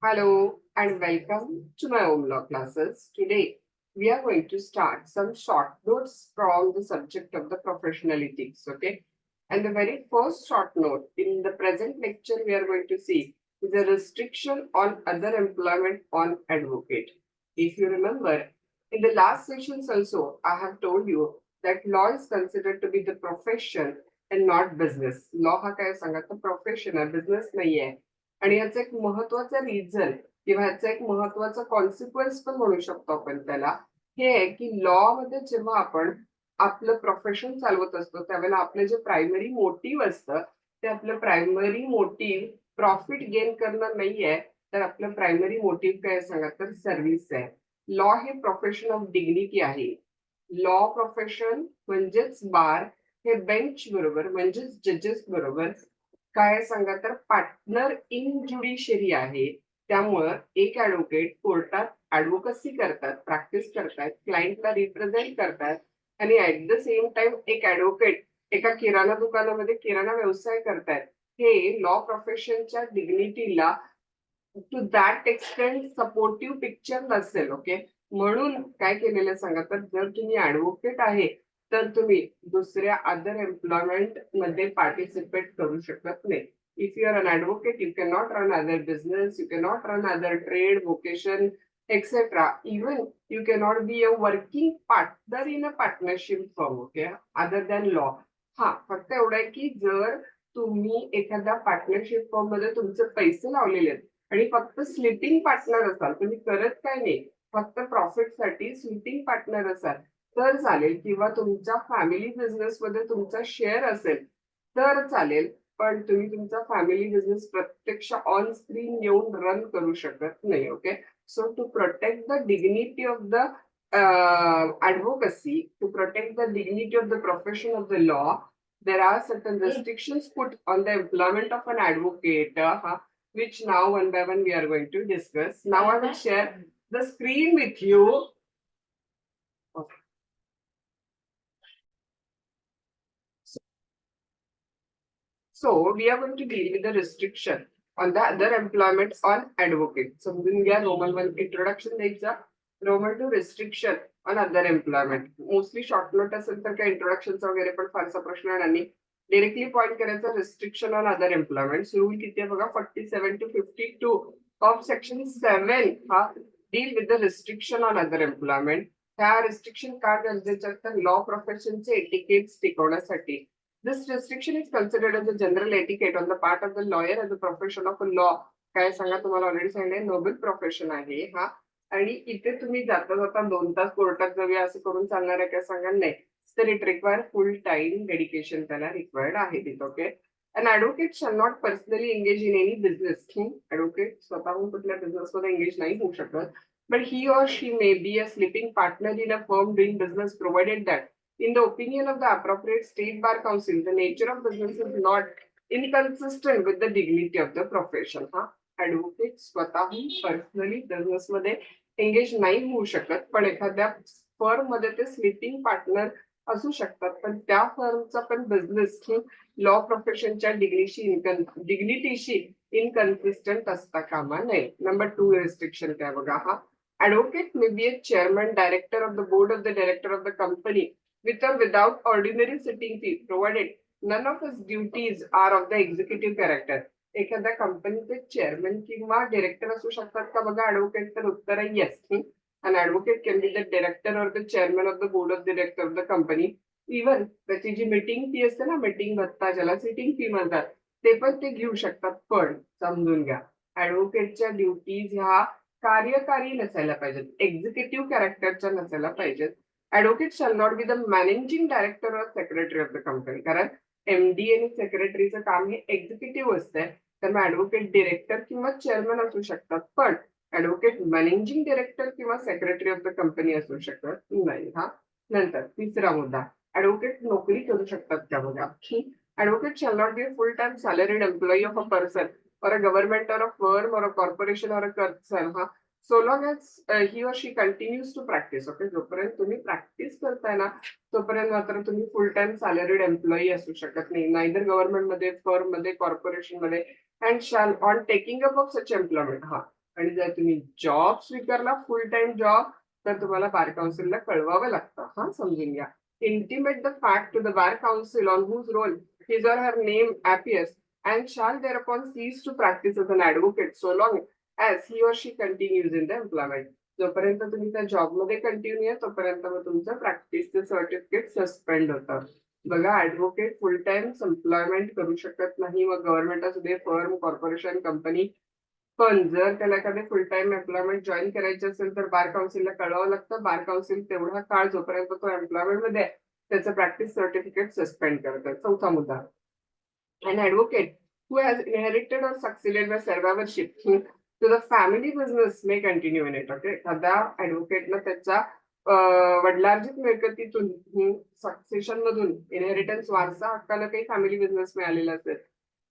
Hello and welcome to my own law classes. Today we are going to start some short notes from the subject of the professional ethics. Okay, and the very first short note in the present lecture we are going to see is a restriction on other employment on advocate. If you remember, in the last sessions also I have told you that law is considered to be the profession and not business. Law हा काय सांगत profession आहे, business नाहीये. आणि याचं एक महत्वाचं reason किंवा ह्याचा एक महत्वाचा कॉन्सिक्वेन्स पण म्हणू शकतो आपण त्याला, हे आहे की लॉ मध्ये जेव्हा आपण आपलं प्रोफेशन चालवत असतो त्यावेळेला आपलं जे प्रायमरी मोटिव्ह असतं ते आपलं प्रायमरी मोटिव्ह प्रॉफिट गेन करणं नाहीये, तर आपलं प्रायमरी मोटिव्ह काय सांगा तर सर्व्हिस आहे. लॉ हे प्रोफेशन ऑफ डिग्निटी आहे. लॉ प्रोफेशन म्हणजेच बार हे बेंच बरोबर म्हणजेच जजेस बरोबर काय सांगा तर पार्टनर इन ज्युडिशियरी आहे. त्यामुळं एक ऍडव्होकेट कोर्टात ऍडव्होकसी करतात, प्रॅक्टिस करतात, क्लायंटला रिप्रेझेंट करतात आणि ऍट द सेम टाइम एक ऍडव्होकेट एका किराणा दुकानामध्ये किराणा व्यवसाय करतायत. हे लॉ प्रोफेशनच्या डिग्निटीला to that extent supportive picture नसेल. ओके, म्हणून काय केलेलं सांगा तर जर तुम्ही ऍडव्होकेट आहे तर तुम्ही दुसऱ्या अदर एम्प्लॉयमेंट मध्ये पार्टिसिपेट करू शकत नाही. If you are an advocate you can not run other business, you can not run other trade vocation etcetera. Even you cannot be a working partner in a partnership firm. Okay, other than law. हा फक्त एवढं आहे की जर तुम्ही एखाद्या partnership firm मध्ये तुमचे पैसे लावलेले आहेत आणि फक्त स्लिपिंग पार्टनर असाल, तुम्ही करत काय नाही, फक्त प्रॉफिटसाठी स्लिपिंग पार्टनर असाल तर चालेल, किंवा तुमच्या फॅमिली बिझनेस मध्ये तुमचा शेअर असेल तर चालेल. पण तुम्ही तुमचा फॅमिली बिझनेस प्रत्यक्ष ऑन स्क्रीन येऊन रन करू शकत नाही. Okay, so to protect the dignity of the advocacy, to protect the dignity of the profession of the law, there are certain restrictions put on the employment of an advocate, which now one by one we are going to discuss. Now I will share the screen with you. Okay. So we are going to deal with the restriction on the other employments on advocate. समजून घ्या, Roman 1 introduction द्यायचा, Roman 2 restriction on other employment. Mostly short note असेल तर काही इंट्रोडक्शनचा वगैरे पण फारसा प्रश्न येणार नाही. डायरेक्टली पॉईंट करायचा restriction on other employment. Rule किती आहे बघा, 47 to 52 ऑफ सेक्शन 7 हा deal with the restriction on other employment. ह्या रिस्ट्रिक्शन का गरजेच्या तर लॉ प्रोफेशनचे एटिकेट्स टिकवण्यासाठी. This restriction is considered as a general etiquette on the part of the lawyer as a profession of a law. काय सांगा, तुम्हाला already सांगितलंय noble profession आहे हा. आणि इथे तुम्ही जाता जाता 2 तास कोर्टात जाऊया असं करून चालणार आहे काय सांगा, नाही. तर it require full time dedication त्याला रिक्वायर्ड आहे तिथं. Okay, an advocate shall not personally engage in any business. Advocate स्वतःहून कुठल्या बिझनेस मध्ये एंगेज नाही होऊ शकत. But he or she may be a sleeping partner in a firm doing business provided that in the opinion of the appropriate state bar council, the nature of business is not inconsistent with the dignity of the profession. हा advocate स्वतःहून personally business मध्ये engage नाही होऊ शकत, पण एखाद्या firm मध्ये ते स्लिपिंग पार्टनर असू शकतात. पण त्या फर्मचा पण बिझनेस लॉ प्रोफेशनच्या डिग्निटीशी इनकन्सिस्टंट असता कामा नये. नंबर 2 रिस्ट्रिक्शन काय बघा, हा advocate may be a chairman, director of the board of the director of the company with or without ordinary sitting fee, provided none of his duties are of the executive character. एखाद्या कंपनीचे chairman किंवा director असू शकतात का बघा advocate, तर उत्तर आहे yes. An advocate can be the director or the chairman of the board of director of the company. Even त्याची जी मीटिंग फी असते ना, मीटिंग भत्ता ज्याला सिटिंग फी म्हणतात, ते पण ते घेऊ शकतात. पण समजून घ्या, ऍडव्होकेटच्या ड्युटीज ह्या कार्यकारी नसायला पाहिजेत, एक्झिक्युटिव्ह कॅरेक्टरच्या नसायला पाहिजेत. Advocate shall not be the managing director or secretary of the company. कारण एमडी आणि सेक्रेटरीचं काम हे एक्झिक्युटिव्ह असतंय, तर मग ऍडव्होकेट डिरेक्टर किंवा चेअरमन असू शकतात, पण ऍडव्होकेट मॅनेजिंग डायरेक्टर किंवा सेक्रेटरी ऑफ द कंपनी असू शकत नाही. हा नंतर तिसरा मुद्दा, ऍडव्होकेट नोकरी करू शकतात का बघा. Advocate shall not be a full time salaried employee of a person or a government or a firm or a corporation or a concern, so long as he or she continues to practice. Okay, जोपर्यंत तुम्ही practice करताय ना तोपर्यंत मात्र तुम्ही फुल time salaried employee असू शकत नाही, नायदर गव्हर्नमेंट मध्ये, फर्म मध्ये, कॉर्पोरेशन मध्ये. And shall on taking up of such employment, हा आणि जर तुम्ही जॉब स्वीकारला फुल टाइम जॉब तर तुम्हाला बार काउन्सिलला कळवावं लागतं. हा समजून घ्या. Intimate the fact to the bar council on whose roll his or her name appears and shall thereupon cease to practice as an advocate so long as he or she continues in the employment. जोपर्यंत तुम्ही त्या जॉबमध्ये continue आहे तोपर्यंत मग तुमचं प्रॅक्टिसचं certificate suspend होतं. बघा ऍडव्होकेट फुल टाइम एम्प्लॉयमेंट करू शकत नाही. मग गव्हर्नमेंट असू दे, फर्म, कॉर्पोरेशन, कंपनी. पण जर त्याला एखादे फुल टाइम एम्प्लॉयमेंट जॉईन करायचे असेल तर बार काउन्सिलला कळवावं लागतं. बार काउन्सिल तेवढा काळ जोपर्यंत तो एम्प्लॉयमेंट मध्ये आहे त्याचं प्रॅक्टिस सर्टिफिकेट सस्पेंड करतात. चौथा मुद्दा, an advocate who has inherited or succeeded by survivorship to the family business may continue in it. Okay, एखादा ऍडव्होकेटला त्याच्या वडिलार्जित मिळकतीतून सक्सेशन मधून इनहेरिटन्स वारसा हक्कानं काही फॅमिली बिझनेस मिळालेला असेल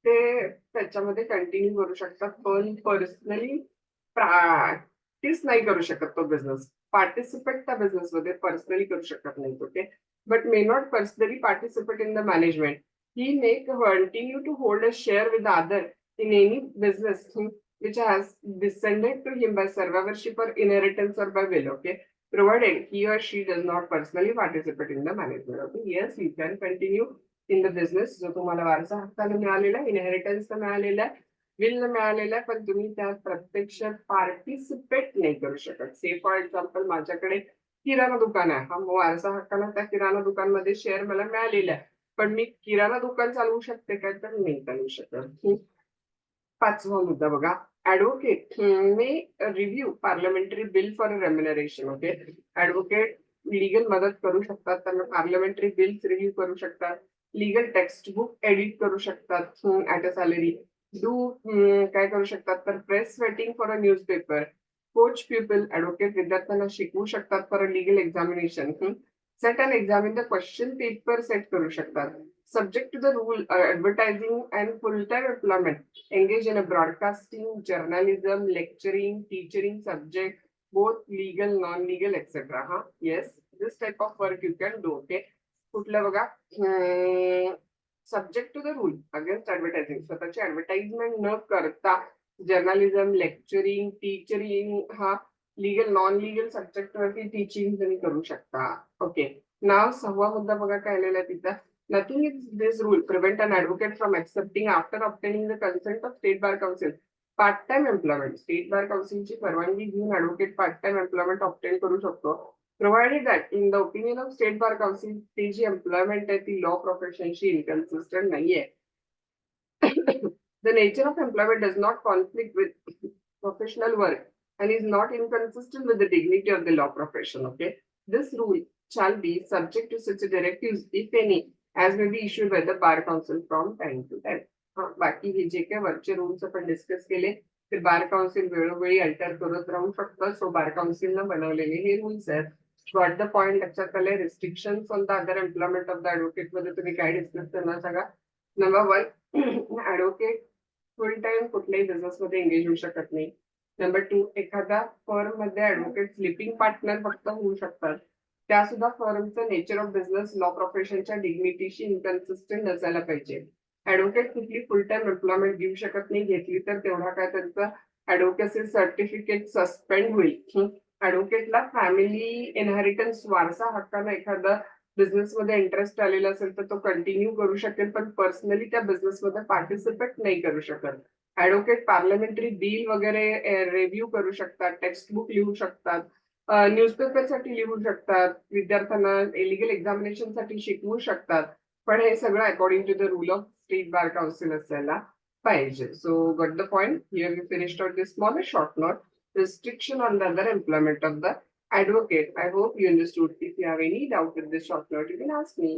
ते त्याच्यामध्ये कंटिन्यू करू शकतात. पण पर्सनली प्रॅक्टिस नाही करू शकत तो बिझनेस. पार्टिसिपेट त्या बिझनेस मध्ये पर्सनली करू शकत नाही. Okay, but may not personally participate in the management. He may continue to hold a share with the other in any business which has descended to him by survivorship or inheritance or by will. Okay, provided he or she does not personally participate in the management. Okay, yes, you can continue in the business जो तुम्हाला वारसा हक्काने मिळालेला आहे, inheritance मिळालेला आहे, will मिळालेला आहे, पण तुम्ही त्यात प्रत्यक्ष पार्टिसिपेट नाही करू शकत. से फॉर एक्झाम्पल माझ्याकडे किराणा दुकान आहे. हा वारसा हक्काने त्या किराणा दुकानमध्ये शेअर मला मिळालेला आहे, पण मी किराणा दुकान चालवू शकते काय तर नाही चालवू शकत. पाचवा मुद्दा बघा, advocate may review parliamentary bill for remuneration. Okay, advocate legal मदत करू शकतात, त्यांना पार्लमेंटरी बिल्स रिव्ह्यू करू शकतात, लिगल टेक्स्ट बुक एडिट करू शकतात ऍट अ सॅलरी. डू काय करू शकतात तर press waiting for a newspaper, coach people. Advocate विद्यार्थ्यांना शिकवू शकतात for a legal examination. Set and examine the question paper set करू शकतात. Subject to the rule advertising and full time employment engage in a broadcasting, journalism, lecturing, teaching subject, both legal, non-legal, etc. Huh? Yes, this type of work you can do. Okay. कुठलं बघा, subject to the rule against advertising. स्वतःची advertisement न करता journalism, lecturing, teachering हा legal, non legal subject वरती teaching तुम्ही करू शकता. ओके, नाव सहावा मुद्दा बघा काय आलेला आहे तिथं. Nothing in this rule prevent an advocate from accepting after obtaining the consent of State Bar Council part-time employment. State Bar Council ची परवानगी घेऊन advocate part-time employment obtain करू शकतो. Provided that in the opinion of State Bar Council ती जी employment आहे ती law profession शी inconsistent नाहीये. The nature of employment does not conflict with professional work and is not inconsistent with the dignity of the law profession. Okay, this rule shall be subject to such directives, if any, as may be issued by the bar council from time to time. बाकी हे जे काही वरचे rules आपण discuss केले ते bar council वेळोवेळी alter करत राहू शकतं. सो बार काउन्सिलनं बनवलेले हे रूल्स आहेत. गॉट द पॉइंट लक्षात आले. Restrictions on the other employment of the advocate मध्ये तुम्ही काय डिस्कस करणार सांगा. नंबर 1, ऍडव्होकेट फुल टाइम कुठल्याही बिझनेस मध्ये एंगेज होऊ शकत नाही. नंबर 2, एखादा फर्म मध्ये ऍडव्होकेट स्लिपिंग पार्टनर फक्त होऊ शकतात. त्या सुद्धा फर्मचं नेचर ऑफ बिझनेस लॉ प्रोफेशनच्या डिग्निटीशी इनकन्सिस्टंट नसायला पाहिजे. ऍडव्होकेट कुठली फुल टाइम एम्प्लॉयमेंट घेऊ शकत नाही. घेतली तर तेवढा काय त्यांचं ऍडव्होकेसी सर्टिफिकेट सस्पेंड होईल. ऍडव्होकेटला फॅमिली इनहेरिटन्स वारसा हक्कानं एखादा बिझनेस मध्ये इंटरेस्ट आलेला असेल तर तो कंटिन्यू करू शकेल, पण पर्सनली त्या बिझनेस मध्ये पार्टिसिपेट नाही करू शकत. ऍडव्होकेट पार्लमेंटरी बिल वगैरे रिव्ह्यू करू शकतात, टेक्स्ट बुक लिहू शकतात, न्यूजपेपर साठी लिहू शकतात, विद्यार्थ्यांना इलिगल एक्झामिनेशन साठी शिकवू शकतात. पण हे सगळं according to the rule of state bar council असायला पाहिजे. So got the point. Here we finished out this small short note. Restriction on the other employment of the advocate. I hope you understood. If you have any doubt with this short note, you can ask me.